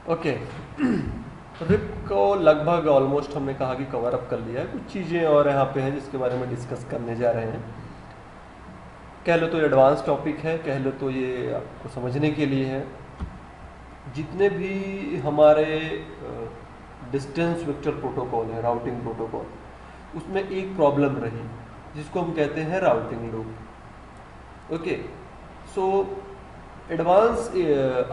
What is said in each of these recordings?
Okay. Rib को लगभग almost हमने कहा कि कवर अप कर लिया है। कुछ चीज़ें और यहाँ पे हैं जिसके बारे में डिस्कस करने जा रहे हैं। कह लो तो एडवांस टॉपिक है, कह लो तो ये आपको समझने के लिए है। जितने भी हमारे डिस्टेंस वेक्टर प्रोटोकॉल है, राउटिंग प्रोटोकॉल, उसमें एक प्रॉब्लम रही जिसको हम कहते हैं routing loop. Okay, so advance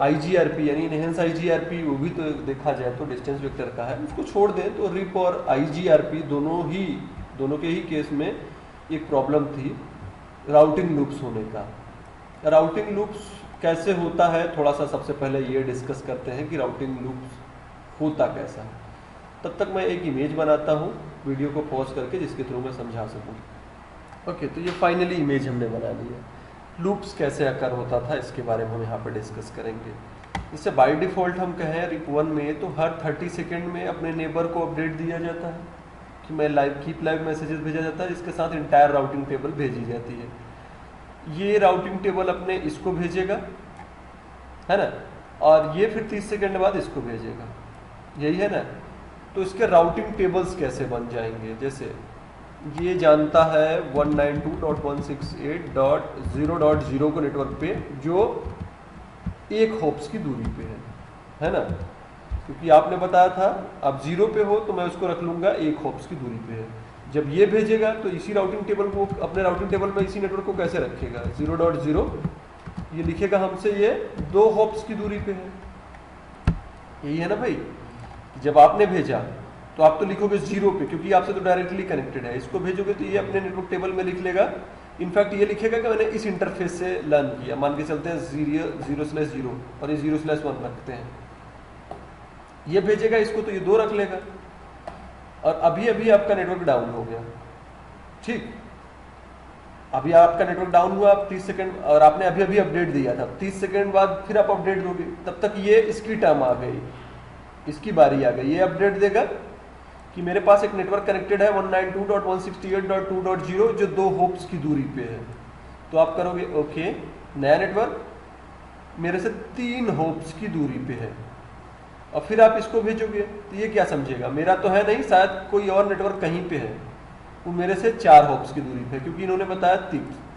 IGRP यानी इनहेंस आईजीआरपी वो भी तो देखा जाए तो डिस्टेंस वेक्टर का है, उसको छोड़ दें तो रिप और आईजीआरपी दोनों के ही केस में एक प्रॉब्लम थी राउटिंग लूप्स होने का। राउटिंग लूप्स कैसे होता है, थोड़ा सा सबसे पहले ये डिस्कस करते हैं कि राउटिंग लूप्स होता कैसा है। तब तक मैं एक इमेज बनाता हूँ वीडियो को पॉज करके जिसके थ्रू मैं समझा सकूँ। ओके, तो ये फाइनली इमेज हमने बना ली है। लूप्स कैसे अकर होता था इसके बारे में हम यहाँ पर डिस्कस करेंगे। इससे बाय डिफ़ॉल्ट हम कहें रिप 1 में तो हर 30 सेकेंड में अपने नेबर को अपडेट दिया जाता है कि मैं कीप लाइव मैसेजेस भेजा जाता है जिसके साथ इंटायर राउटिंग टेबल भेजी जाती है। ये राउटिंग टेबल अपने इसको भेजेगा, है ना, और ये फिर 30 सेकेंड बाद इसको भेजेगा, यही है ना। तो इसके राउटिंग टेबल्स कैसे बन जाएंगे, जैसे ये जानता है 192.168.0.0 को नेटवर्क पे जो एक हॉप्स की दूरी पे है ना, क्योंकि आपने बताया था आप 0 पे हो तो मैं उसको रख लूंगा एक हॉप्स की दूरी पे है। जब ये भेजेगा तो इसी राउटिंग टेबल को अपने राउटिंग टेबल में इसी नेटवर्क को कैसे रखेगा, 0.0 ये लिखेगा हमसे ये 2 हॉप्स की दूरी पे है। यही है ना भाई। जब आपने भेजा तो आप तो लिखोगे 0 पे क्योंकि आपसे तो डायरेक्टली कनेक्टेड है। इसको भेजोगे तो ये अपने नेटवर्क टेबल में लिख लेगा। इनफैक्ट ये लिखेगा कि मैंने इस इंटरफेस से लर्न किया। मान के चलते हैं 0/0 और ये 0/1 रखते हैं। ये भेजेगा इसको तो ये 2 रख लेगा और अभी अभी आपका नेटवर्क डाउन हो गया। ठीक, अभी आपका नेटवर्क डाउन हुआ, आप 30 सेकंड और आपने अभी अभी अपडेट दिया था, 30 सेकंड बाद फिर आप अपडेट दोगे, तब तक ये इसकी टर्म आ गई, इसकी बारी आ गई। ये अपडेट देगा कि मेरे पास एक नेटवर्क कनेक्टेड है 192.168.2.0 जो 2 हॉप्स की दूरी पे है। तो आप करोगे ओके, नया नेटवर्क मेरे से 3 हॉप्स की दूरी पे है और फिर आप इसको भेजोगे तो ये क्या समझेगा, मेरा तो है नहीं, शायद कोई और नेटवर्क कहीं पे है, वो मेरे से 4 हॉप्स की दूरी पे, क्योंकि इन्होंने बताया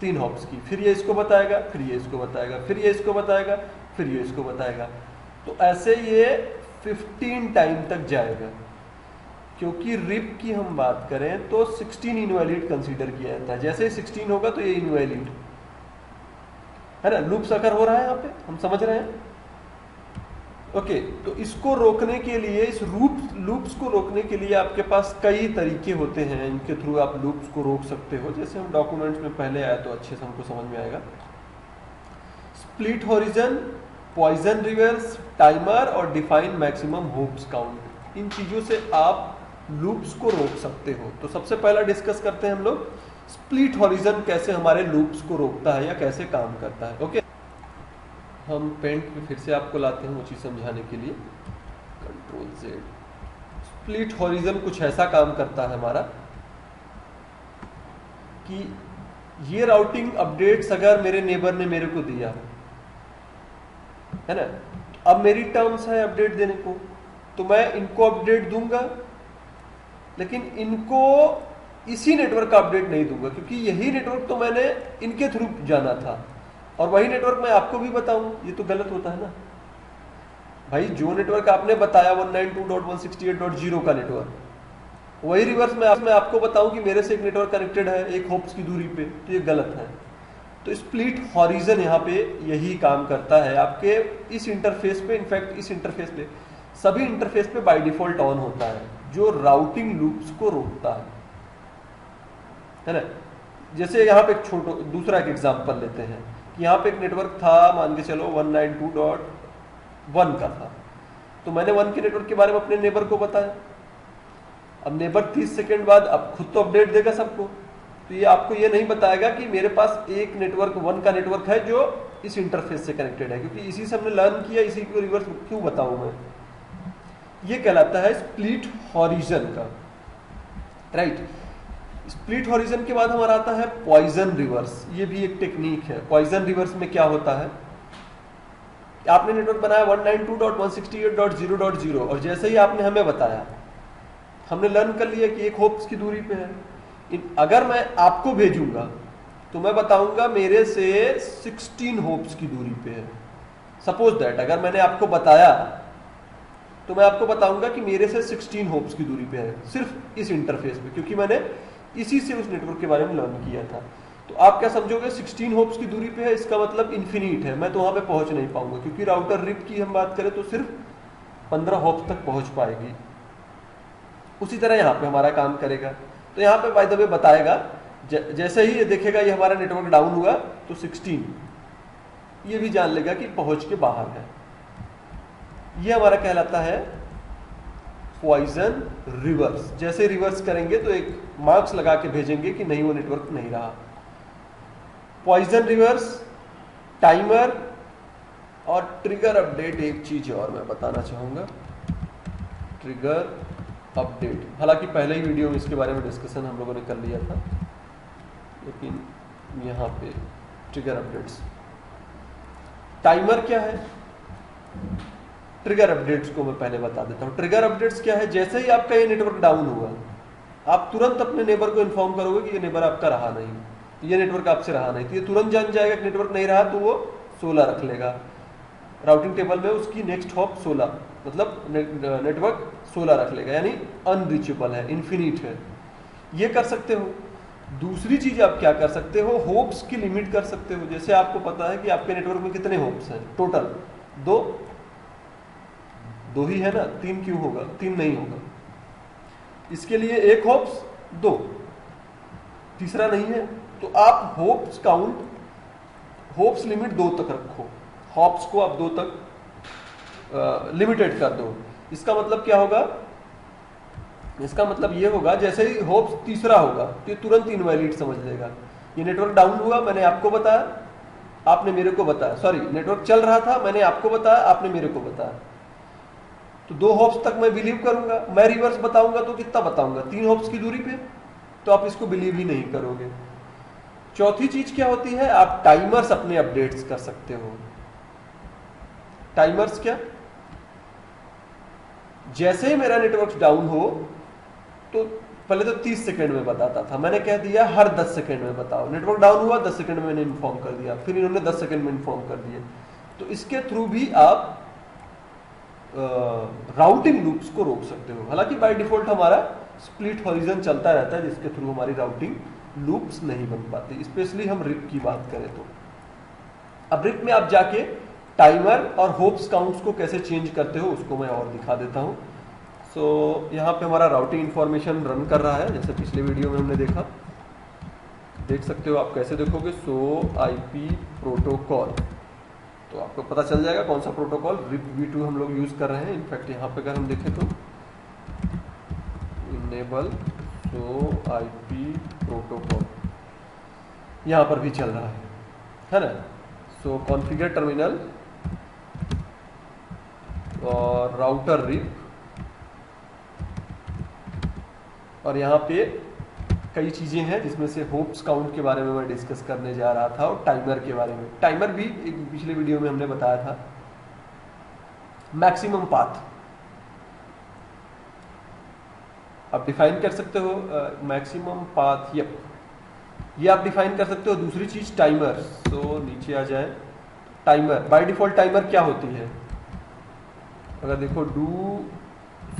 3 हॉप्स की। फिर ये इसको बताएगा, फिर ये इसको बताएगा, फिर ये इसको बताएगा, फिर ये इसको बताएगा। तो ऐसे ये 15 टाइम तक जाएगा। क्योंकि रिप की हम बात करें तो 16 इनवैलिड कंसीडर किया जाता है। जैसे ही 16 होगा तो ये इनवैलिड है ना। लूप्स अकर हो रहा है यहाँ पे, हम समझ रहे हैं। ओके, तो इसको रोकने के लिए, इस लूप्स को रोकने के लिए आपके पास कई तरीके होते हैं, इनके थ्रू आप लूप्स को रोक सकते हो। जैसे हम डॉक्यूमेंट्स में पहले आए तो अच्छे से हमको समझ में आएगा। Split horizon, poison reverse, timer और डिफाइन मैक्सिमम होप्स काउंट, इन चीजों से आप लूप्स को रोक सकते हो। तो सबसे पहला डिस्कस करते हैं हम लोग स्प्लिट हॉरिजन कैसे हमारे लूप्स को रोकता है या कैसे काम करता है। ओके, हम पेंट पे फिर से आपको लाते हैं वो चीज समझाने के लिए। Ctrl+Z। स्प्लिट हॉरिजन कुछ ऐसा काम करता है हमारा कि ये राउटिंग अपडेट्स अगर मेरे नेबर ने मेरे को दिया है ना, अब मेरी टर्म्स है अपडेट देने को, तो मैं इनको अपडेट दूंगा, लेकिन इनको इसी नेटवर्क का अपडेट नहीं दूंगा, क्योंकि यही नेटवर्क तो मैंने इनके थ्रू जाना था और वही नेटवर्क मैं आपको भी बताऊं, ये तो गलत होता है ना भाई। जो नेटवर्क आपने बताया 192.168.0 का नेटवर्क, वही रिवर्स मैं आपको बताऊं कि मेरे से एक नेटवर्क कनेक्टेड है एक हॉप्स की दूरी पे, तो ये गलत है। तो स्प्लिट हॉरिजन यहाँ पे यही काम करता है आपके इस इंटरफेस पे। इनफैक्ट इस इंटरफेस पे, सभी इंटरफेस पे बाय डिफॉल्ट ऑन होता है, जो राउटिंग लूप्स को रोकता है ना। जैसे यहाँ पे दूसरा एक एग्जांपल लेते हैं कि यहाँ पे एक नेटवर्क था, मान के चलो 192.1 का था, तो मैंने 1 के नेटवर्क के बारे में अपने नेबर को बताया। अब नेबर 30 सेकेंड बाद अब खुद तो अपडेट देगा सबको, तो ये आपको ये नहीं बताएगा कि मेरे पास एक नेटवर्क 1 का नेटवर्क है जो इस इंटरफेस से कनेक्टेड है, क्योंकि इसी से हमने लर्न किया, इसी को रिवर्स क्यों बताऊं मैं। ये कहलाता है स्प्लिट हॉरिजन का, राइट। स्प्लिट हॉरिजन के बाद हमारा आता है पॉइजन रिवर्स। ये भी एक टेक्निक है। पॉइजन रिवर्स में क्या होता है, आपने नेटवर्क बनाया 192.168.0.0 और जैसे ही आपने हमें बताया, हमने लर्न कर लिया कि एक होप्स की दूरी पे है। अगर मैं आपको भेजूंगा तो मैं बताऊंगा मेरे से 16 होप्स की दूरी पे है। सपोज दैट अगर मैंने आपको बताया तो मैं आपको बताऊंगा कि मेरे से 16 होप्स की दूरी पे है, सिर्फ इस इंटरफेस पे, क्योंकि मैंने इसी से उस नेटवर्क के बारे में लर्न किया था। तो आप क्या समझोगे 16 होप्स की दूरी पे है, इसका मतलब इन्फिनिट है, मैं तो वहां पे पहुंच नहीं पाऊंगा, क्योंकि राउटर रिप की हम बात करें तो सिर्फ 15 होप्स तक पहुंच पाएगी। उसी तरह यहाँ पे हमारा काम करेगा। तो यहाँ पे बाय द वे बताएगा, जैसे ही ये देखेगा ये हमारा नेटवर्क डाउन हुआ तो 16 ये भी जान लेगा कि पहुंच के बाहर है। ये हमारा कहलाता है पॉइजन रिवर्स। जैसे रिवर्स करेंगे तो एक मार्क्स लगा के भेजेंगे कि नहीं वो नेटवर्क नहीं रहा। पॉइजन रिवर्स, टाइमर और ट्रिगर अपडेट। एक चीज और मैं बताना चाहूंगा, ट्रिगर अपडेट। हालांकि पहले ही वीडियो में इसके बारे में डिस्कशन हम लोगों ने कर लिया था, लेकिन यहाँ पे ट्रिगर अपडेट्स। टाइमर क्या है, ट्रिगर अपडेट्स को मैं पहले बता देता हूँ। ट्रिगर अपडेट्स क्या है, जैसे ही आपका ये नेटवर्क डाउन हुआ आप तुरंत अपने नेबर को इन्फॉर्म करोगे कि ये नेबर आपका रहा नहीं, ये नेटवर्क आपसे रहा नहीं, तो ये तुरंत जान जाएगा कि नेटवर्क नहीं रहा, तो वो 16 रख लेगा राउटिंग टेबल में, उसकी नेक्स्ट हॉप 16, मतलब नेटवर्क 16 रख लेगा, यानी अनरीचेबल है, इन्फिनिट है। ये कर सकते हो। दूसरी चीज आप क्या कर सकते हो, होप्स की लिमिट कर सकते हो। जैसे आपको पता है कि आपके नेटवर्क में कितने होप्स हैं टोटल, दो ही है ना, 3 क्यों होगा, 3 नहीं होगा। इसके लिए एक होप्स 2, तीसरा नहीं है, तो आप होप्स काउंट, होप्स लिमिट 2 तक रखो, हॉप्स को आप 2 तक लिमिटेड कर दो। इसका मतलब क्या होगा, इसका मतलब ये होगा जैसे ही होप्स तीसरा होगा तो ये तुरंत इनवैलिड समझ लेगा। ये नेटवर्क डाउन हुआ, मैंने आपको बताया, आपने मेरे को बताया, सॉरी नेटवर्क चल रहा था, मैंने आपको बताया, आपने मेरे को बताया, तो 2 होप्स तक मैं बिलीव करूंगा। मैं रिवर्स बताऊंगा तो कितना बताऊंगा, 3 होप्स की दूरी पे, तो आप इसको बिलीव ही नहीं करोगे। चौथी चीज क्या होती है, आप टाइमर्स अपने अपडेट्स कर सकते हो। टाइमर्स क्या, जैसे ही मेरा नेटवर्क डाउन हो तो पहले तो 30 सेकंड में बताता था, मैंने कह दिया हर 10 सेकंड में बताओ। नेटवर्क डाउन हुआ 10 सेकंड में मैंने इन्फॉर्म कर दिया, फिर इन्होंने 10 सेकंड में इन्फॉर्म कर दिया। तो इसके थ्रू भी आप राउटिंग लूप्स को रोक सकते हो। हालांकि बाय डिफॉल्ट हमारा स्प्लिट हॉरिजन चलता रहता है, जिसके थ्रू हमारी राउटिंग लूप्स नहीं बन पाती, स्पेशली हम रिप की बात करें तो। अब रिप में आप जाके टाइमर और होप्स काउंट्स को कैसे चेंज करते हो उसको मैं और दिखा देता हूं। सो यहाँ पे हमारा राउटिंग इंफॉर्मेशन रन कर रहा है, जैसे पिछले वीडियो में हमने देखा, देख सकते हो आप। कैसे देखोगे, सो आईपी प्रोटोकॉल, तो आपको पता चल जाएगा कौन सा प्रोटोकॉल, रिप v2 हम लोग यूज कर रहे हैं। इनफैक्ट यहाँ पे अगर हम देखें तो इनेबल सो आईपी प्रोटोकॉल यहाँ पर भी चल रहा है ना। सो कॉन्फ़िगर टर्मिनल और राउटर रिप, और यहाँ पे कई चीजें हैं जिसमें से होप्स काउंट के बारे में मैं डिस्कस करने जा रहा था, और टाइमर के बारे में। टाइमर भी एक पिछले वीडियो में हमने बताया था। मैक्सिमम पाथ आप डिफाइन कर सकते हो, मैक्सिमम पाथ, ये आप डिफाइन कर सकते हो। दूसरी चीज टाइमर, तो नीचे आ जाए। टाइमर बाय डिफॉल्ट टाइमर क्या होती है, अगर देखो डू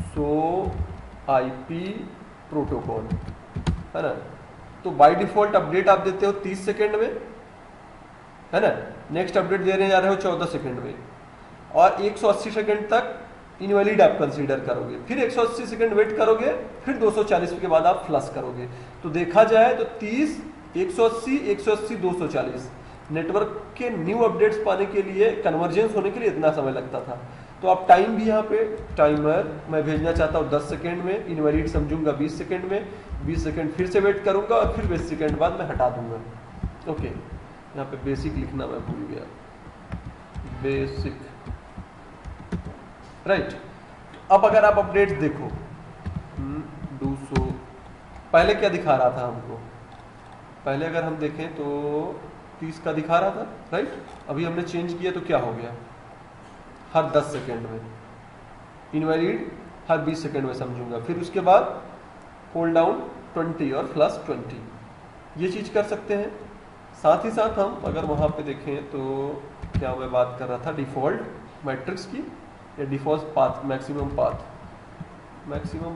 सो आईपी प्रोटोकॉल है ना, तो बाय डिफॉल्ट अपडेट आप देते हो 30 सेकंड में, है ना। नेक्स्ट अपडेट देने जा रहे हो 14 सेकंड में, और 180 सेकंड तक इनवैलिड आप कंसीडर करोगे, फिर 180 सेकंड वेट करोगे, फिर 240 के बाद आप फ्लश करोगे। तो देखा जाए तो 30, 180, 180, 240 नेटवर्क के न्यू अपडेट्स पाने के लिए, कन्वर्जेंस होने के लिए इतना समय लगता था। तो आप टाइम भी यहाँ पे, टाइमर मैं भेजना चाहता हूँ 10 सेकंड में, इनवैलिड समझूंगा 20 सेकंड में, 20 सेकंड फिर से वेट करूंगा, और फिर 20 सेकंड बाद मैं हटा दूंगा। ओके, यहाँ पे बेसिक लिखना मैं भूल गया, बेसिक, राइट। अब अगर आप अपडेट देखो, डू सो, पहले क्या दिखा रहा था हमको, पहले अगर हम देखें तो 30 का दिखा रहा था, राइट। अभी हमने चेंज किया तो क्या हो गया, हर 10 सेकेंड में, इनवैलिड हर 20 सेकेंड में समझूंगा। फिर उसके बाद होल्ड डाउन 20 और फ्लश 20, ये चीज़ कर सकते हैं। साथ ही साथ हम अगर वहाँ पे देखें तो क्या मैं बात कर रहा था डिफ़ॉल्ट मैट्रिक्स की, या डिफ़ॉल्ट पाथ, मैक्सिमम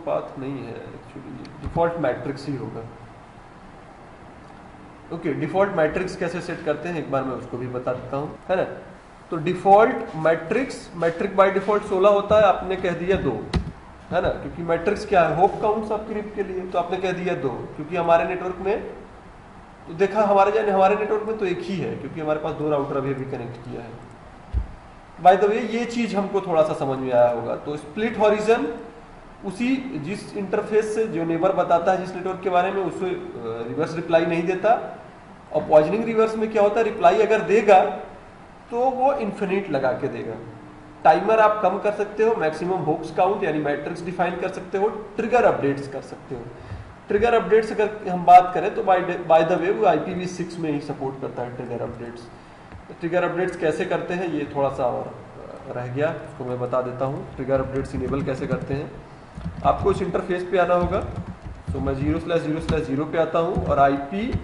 पाथ नहीं है एक्चुअली, डिफ़ॉल्ट मैट्रिक्स ही होगा। ओके, डिफ़ॉल्ट मैट्रिक्स कैसे सेट करते हैं एक बार मैं उसको भी बता देता हूँ, है ना। तो डिफ़ॉल्ट मैट्रिक बाय डिफ़ॉल्ट 16 होता है, आपने कह दिया 2, है ना, क्योंकि मैट्रिक्स क्या है, होप काउंट सब ग्रिप के लिए, तो आपने कह दिया 2, क्योंकि हमारे नेटवर्क में तो देखा हमारे नेटवर्क में तो एक ही है, क्योंकि हमारे पास 2 राउटर अभी कनेक्ट किया है। बाय द वे ये चीज हमको थोड़ा सा समझ में आया होगा। तो स्प्लिट हॉरिजन उसी जिस इंटरफेस से जो नेबर बताता है जिस नेटवर्क के बारे में, उससे रिवर्स रिप्लाई नहीं देता। और पॉइजनिंग रिवर्स में क्या होता है, रिप्लाई अगर देगा तो वो इन्फिनिट लगा के देगा। टाइमर आप कम कर सकते हो, मैक्सिमम होप्स काउंट यानी मैट्रिक्स डिफाइन कर सकते हो, ट्रिगर अपडेट्स कर सकते हो। ट्रिगर अपडेट्स अगर हम बात करें तो बाय द वे वो IPv6 में ही सपोर्ट करता है ट्रिगर अपडेट्स। ट्रिगर अपडेट्स कैसे करते हैं ये थोड़ा सा और रह गया, उसको मैं बता देता हूँ। ट्रिगर अपडेट्स इनेबल कैसे करते हैं, आपको इस इंटरफेस पे आना होगा। तो मैं 0/0/0 पे आता हूँ और IP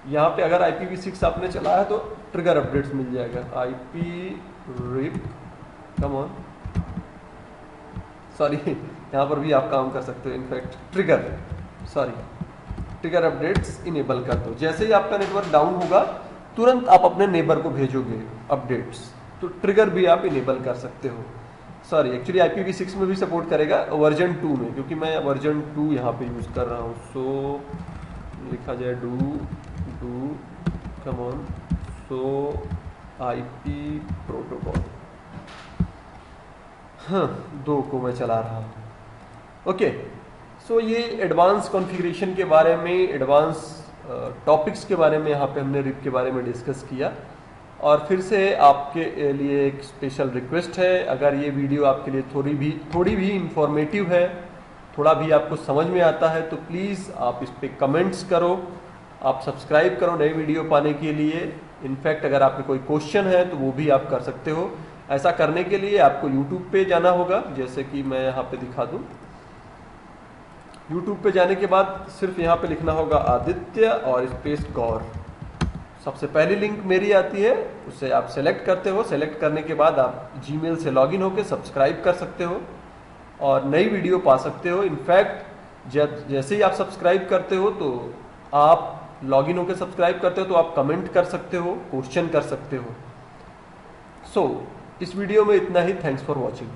यहाँ पे अगर IPv6 आपने चला है तो ट्रिगर अपडेट्स मिल जाएगा। IP RIP come on, sorry यहाँ पर भी आप काम कर सकते हो। इनफैक्ट ट्रिगर अपडेट्स इनेबल कर दो। जैसे ही आपका नेटवर्क डाउन होगा तुरंत आप अपने नेबर को भेजोगे अपडेट्स, तो ट्रिगर भी आप इनेबल कर सकते हो। सॉरी एक्चुअली IPv6 में भी सपोर्ट करेगा वर्जन 2 में, क्योंकि मैं वर्जन 2 यहाँ पे यूज़ कर रहा हूँ। सो लिखा जाए do come on so IP protocol, हाँ 2 को मैं चला रहा हूँ। ओके, सो ये एडवांस कॉन्फ़िगरेशन के बारे में, एडवांस टॉपिक्स के बारे में यहाँ पे हमने रिप के बारे में डिस्कस किया। और फिर से आपके लिए एक स्पेशल रिक्वेस्ट है, अगर ये वीडियो आपके लिए थोड़ी भी इंफॉर्मेटिव है, थोड़ा भी आपको समझ में आता है, तो प्लीज़ आप इस पर कमेंट्स करो, आप सब्सक्राइब करो नई वीडियो पाने के लिए। इनफैक्ट अगर आपके कोई क्वेश्चन है तो वो भी आप कर सकते हो। ऐसा करने के लिए आपको YouTube पे जाना होगा, जैसे कि मैं यहाँ पे दिखा दूँ। YouTube पे जाने के बाद सिर्फ यहाँ पे लिखना होगा आदित्य और स्पेस गौर। सबसे पहली लिंक मेरी आती है, उसे आप सेलेक्ट करते हो। सेलेक्ट करने के बाद आप Gmail से लॉगिन होकर सब्सक्राइब कर सकते हो और नई वीडियो पा सकते हो। इनफैक्ट जैसे ही आप सब्सक्राइब करते हो तो आप लॉगिन होकर सब्सक्राइब करते हो तो आप कमेंट कर सकते हो, क्वेश्चन कर सकते हो। सो इस वीडियो में इतना ही। Thanks for watching.